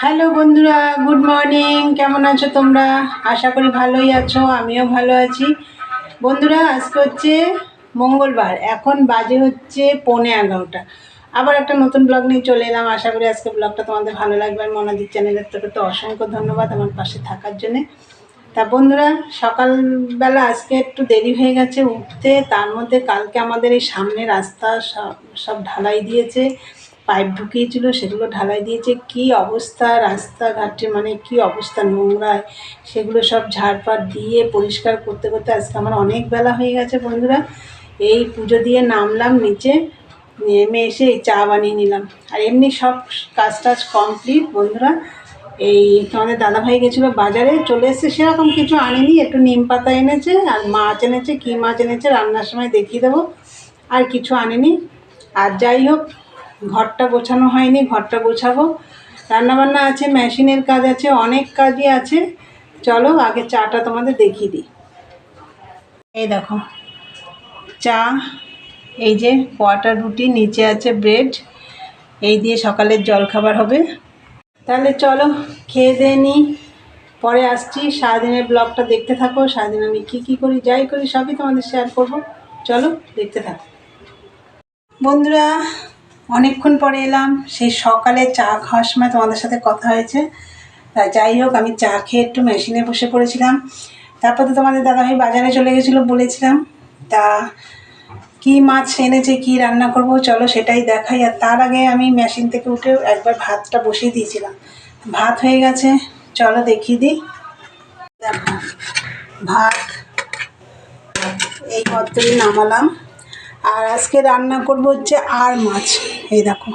Hello বন্ধুরা, good morning. কেমন আছো তোমরা? আশা করি ভালোই আছো, আমিও ভালো আছি। বন্ধুরা, আজকে হচ্ছে মঙ্গলবার, এখন বাজে হচ্ছে 11:15। আবার একটা নতুন ব্লগ নিয়ে চলে এলাম। আশা করি আজকে ব্লগটা তোমাদের ভালো লাগবে। আর মনাদির চ্যানেলের থেকে তো অসংখ্য ধন্যবাদ আমার পাশে থাকার জন্যে। তা বন্ধুরা, সকালবেলা আজকে একটু দেরি হয়ে গেছে উঠতে। তার মধ্যে কালকে আমাদের এই সামনে রাস্তা সব ঢালাই দিয়েছে, পাইপ ঢুকিয়েছিল, সেগুলো ঢালাই দিয়েছে। কি অবস্থা রাস্তাঘাটে, মানে কি অবস্থা নোংরায়, সেগুলো সব ঝাড়পাট দিয়ে পরিষ্কার করতে করতে আজকে আমার অনেক বেলা হয়ে গেছে বন্ধুরা। এই পুজো দিয়ে নামলাম নিচে, নেমে এসে এই চা বানিয়ে নিলাম। আর এমনি সব কাজ টাজ কমপ্লিট বন্ধুরা। এই তোমাদের দাদাভাই গেছিলো বাজারে, চলে এসছে, সেরকম কিছু আনেনি, একটু নিম পাতা এনেছে আর মাছ এনেছে। কী মাছ এনেছে রান্নার সময় দেখিয়ে দেবো। আর কিছু আনেনি। আর যাই হোক, ঘরটা গোছানো হয়নি, ঘরটা গোছাবো। রান্নাবান্না আছে, মেশিনের কাজ আছে, অনেক কাজই আছে। চলো আগে চাটা তোমাদের দেখিয়ে দিই। এই দেখো চা, এই যে কোয়াটার রুটি, নিচে আছে ব্রেড। এই দিয়ে সকালের জলখাবার হবে। তাহলে চলো খেয়ে দিয়ে নিই, পরে আসছি। সারাদিনের ব্লগটা দেখতে থাকো। সারাদিন আমি কী করি, যাই করি, সবই তোমাদের শেয়ার করব। চলো দেখতে থাকো বন্ধুরা। অনেকক্ষণ পরে এলাম, সেই সকালে চা খাওয়ার সময় তোমাদের সাথে কথা হয়েছে। তা যাই হোক, আমি চা খেয়ে একটু মেশিনে বসে পড়েছিলাম। তারপর তো তোমাদের দাদাভাই বাজারে চলে গেছিলো বলেছিলাম। তা কি মাছ এনেছে, কি রান্না করব, চলো সেটাই দেখাই। আর তার আগে আমি মেশিন থেকে উঠে একবার ভাতটা বসিয়ে দিয়েছিলাম, ভাত হয়ে গেছে। চলো দেখিয়ে দিই। দেখো ভাত এই কতই নামালাম। আর আজকে রান্না করব হচ্ছে আর মাছ। এই দেখো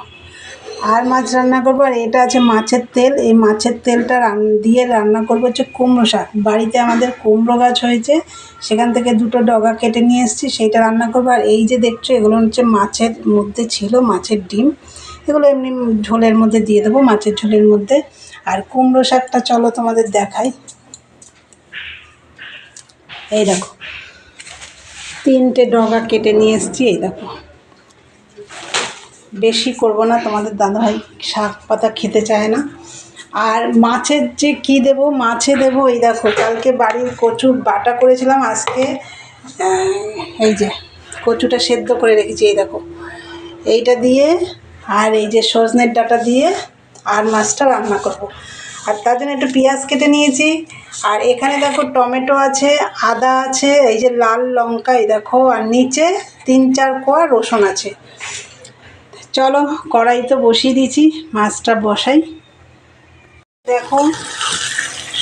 আর মাছ রান্না করবো। আর এটা আছে মাছের তেল, এই মাছের তেলটা দিয়ে রান্না করবো হচ্ছে কুমড়ো শাক। বাড়িতে আমাদের কুমড়ো গাছ হয়েছে, সেখান থেকে দুটো ডগা কেটে নিয়ে এসেছি, সেইটা রান্না করবো। আর এই যে দেখছো, এগুলো হচ্ছে মাছের মধ্যে ছিল, মাছের ডিম। এগুলো এমনি ঝোলের মধ্যে দিয়ে দেবো, মাছের ঝোলের মধ্যে। আর কুমড়ো শাকটা চলো তোমাদের দেখাই। এই দেখো 3টে ডগা কেটে নিয়ে এসেছি। এই দেখো, বেশি করব না, তোমাদের দাদাভাই শাক পাতা খেতে চায় না। আর মাছের যে কি দেব, মাছে দেব এই দেখো, কালকে বাড়ির কচু বাটা করেছিলাম, আজকে এই যে কচুটা সেদ্ধ করে রেখেছি। এই দেখো এইটা দিয়ে, আর এই যে সজনের ডাঁটা দিয়ে আর মাছটা রান্না করব। আর তার জন্য একটু পেঁয়াজ কেটে নিয়েছি। আর এখানে দেখো টমেটো আছে, আদা আছে, এই যে লাল লঙ্কা, এই দেখো, আর নিচে 3-4 কোয়া রসুন আছে। চলো কড়াই তো বসিয়ে দিয়েছি, মাছটা বসাই। দেখো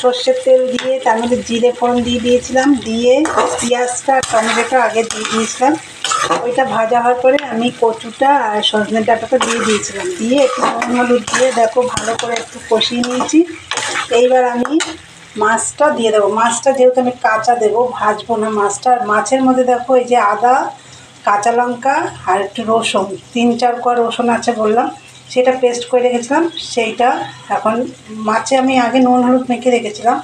সর্ষের তেল দিয়ে তার মধ্যে জিরে ফোড়ন দিয়ে দিয়েছিলাম, দিয়ে পেঁয়াজটা টমেটোটা আগে দিয়ে দিয়েছিলাম। ওইটা ভাজা হওয়ার পরে আমি কচুটা আর সজনের ডাঁটাটা দিয়ে দিয়েছিলাম, দিয়ে একটু নুন হলুদ দিয়ে দেখো ভালো করে একটু কষিয়ে নিয়েছি। এইবার আমি মাছটা দিয়ে দেবো। মাছটা যেহেতু আমি কাঁচা দেবো, ভাজবো না মাছটা। আর মাছের মধ্যে দেখো এই যে আদা, কাঁচা লঙ্কা আর একটু রসুন, 3-4 কোয়া রসুন আছে বললাম, সেটা পেস্ট করে রেখেছিলাম। সেইটা এখন মাছে আমি আগে নুন হলুদ মেখে রেখেছিলাম।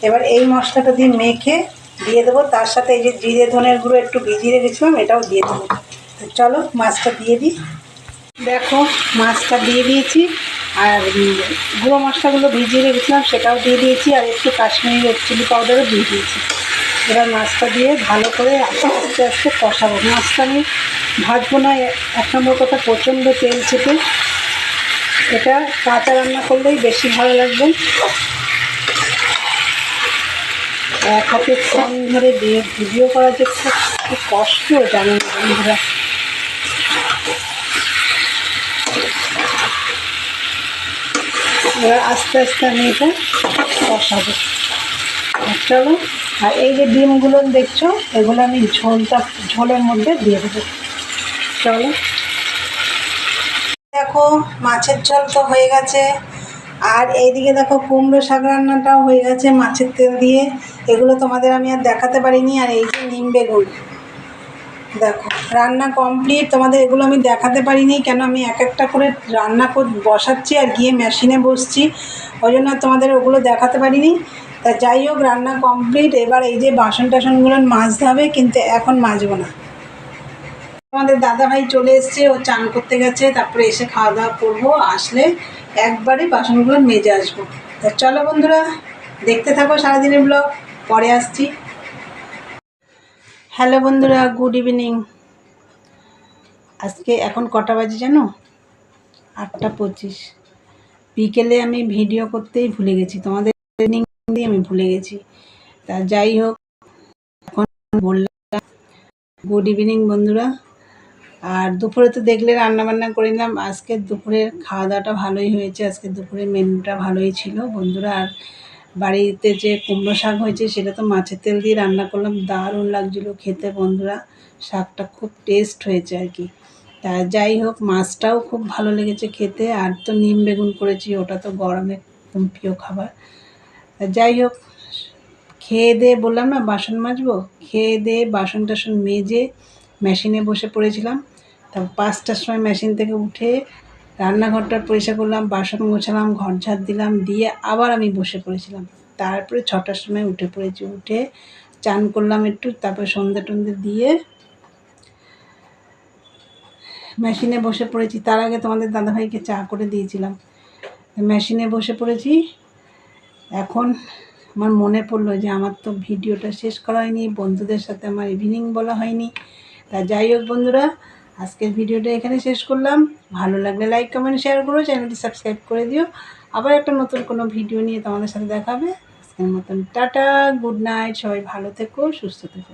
এবার এই মশলাটা দিয়ে মেখে দিয়ে দেবো। তার সাথে এই যে জিরে ধনের গুঁড়ো একটু ভিজিয়ে রেখেছিলাম, এটাও দিয়ে দেবো। তো চলো মাছটা দিয়ে দিই। দেখো মাছটা দিয়ে দিয়েছি, আর গুঁড়ো মশলাগুলো ভিজিয়ে রেখেছিলাম সেটাও দিয়ে দিয়েছি, আর একটু কাশ্মীরি রেড চিলি পাউডারও দিয়ে দিয়েছি। এবার মাছটা দিয়ে ভালো করে আস্তে আস্তে কষাবো। মাছটা আমি ভাজবো না, 1 নম্বর কথা প্রচণ্ড তেল ছেপে, এটা কাঁচা রান্না করলেই বেশি ভালো লাগবে। এক হাতে ফোন ধরে ভিডিও করা যে খুব কষ্ট, জানেন বন্ধুরা। এবার আস্তে আস্তে আমি এটা কষাবো। চলো, আর এই যে ডিমগুলো দেখছো, এগুলো আমি ঝোলের মধ্যে দিয়ে দেবো। চলো দেখো মাছের ঝোল তো হয়ে গেছে। আর এইদিকে দেখো কুমড়ো শাক রান্নাটাও হয়ে গেছে মাছের তেল দিয়ে। এগুলো তোমাদের আমি আর দেখাতে পারিনি। আর এই যে নিম বেগুন, দেখো রান্না কমপ্লিট। তোমাদের এগুলো আমি দেখাতে পারিনি, কেন আমি এক একটা করে রান্না বসাচ্ছি আর গিয়ে মেশিনে বসছি, ওই জন্য তোমাদের ওগুলো দেখাতে পারিনি। তা যাই হোক, রান্না কমপ্লিট। এবার এই যে বাসন টাসনগুলো মাজতে হবে, কিন্তু এখন মাজবো না। আমাদের দাদাভাই চলে এসছে, ও চান করতে গেছে, তারপরে এসে খাওয়া দাওয়া করবো। আসলে একবারে বাসনগুলো মেজে আসবো। তা চলো বন্ধুরা, দেখতে থাকো সারাদিনের ব্লগ, পরে আসছি। হ্যালো বন্ধুরা, গুড ইভিনিং। আজকে এখন কটা বাজে জানো? 8:25। বিকেলে আমি ভিডিও করতেই ভুলে গেছি, তোমাদের ইভিনিং দিয়ে আমি ভুলে গেছি। তা যাই হোক, এখন বললাম গুড ইভিনিং বন্ধুরা। আর দুপুরে তো দেখলে রান্নাবান্না করে নিলাম। আজকে দুপুরের খাওয়া দাওয়াটা ভালোই হয়েছে, আজকে দুপুরের মেনুটা ভালোই ছিল বন্ধুরা। আর বাড়িতে যে কুমড়ো শাক হয়েছে সেটা তো মাছের তেল দিয়ে রান্না করলাম, দারুণ লাগছিলো খেতে বন্ধুরা। শাকটা খুব টেস্ট হয়েছে আর কি। তা যাই হোক, মাছটাও খুব ভালো লেগেছে খেতে। আর তো নিম বেগুন করেছি, ওটা তো গরমে খুব প্রিয় খাবার। তা যাই হোক, খেয়ে দিয়ে বললাম না বাসন মাজবো, খেয়ে দিয়ে বাসন টাসন মেজে মেশিনে বসে পড়েছিলাম। তারপর 5টার সময় মেশিন থেকে উঠে রান্নাঘরটা পরিষ্কার করলাম, বাসন গোছালাম, ঘর ঝাড় দিলাম, দিয়ে আবার আমি বসে পড়েছিলাম। তারপরে 6টার সময় উঠে পড়েছি, উঠে চান করলাম একটু, তারপরে সন্ধ্যে টন্ধে দিয়ে মেশিনে বসে পড়েছি। তার আগে তোমাদের দাদাভাইকে চা করে দিয়েছিলাম। মেশিনে বসে পড়েছি। এখন আমার মনে পড়লো যে আমার তো ভিডিওটা শেষ করা হয়নি, বন্ধুদের সাথে আমার ইভিনিং বলা হয়নি। তা যাই হোক বন্ধুরা, আজকের ভিডিওটা এখানে শেষ করলাম। ভালো লাগলে লাইক কমেন্ট শেয়ার করো, চ্যানেলটি সাবস্ক্রাইব করে দিও। আবার একটা নতুন কোনো ভিডিও নিয়ে তোমাদের সাথে দেখা হবে। আজকের মতন টাটা, গুড নাইট, সবাই ভালো থেকো, সুস্থ থেকো।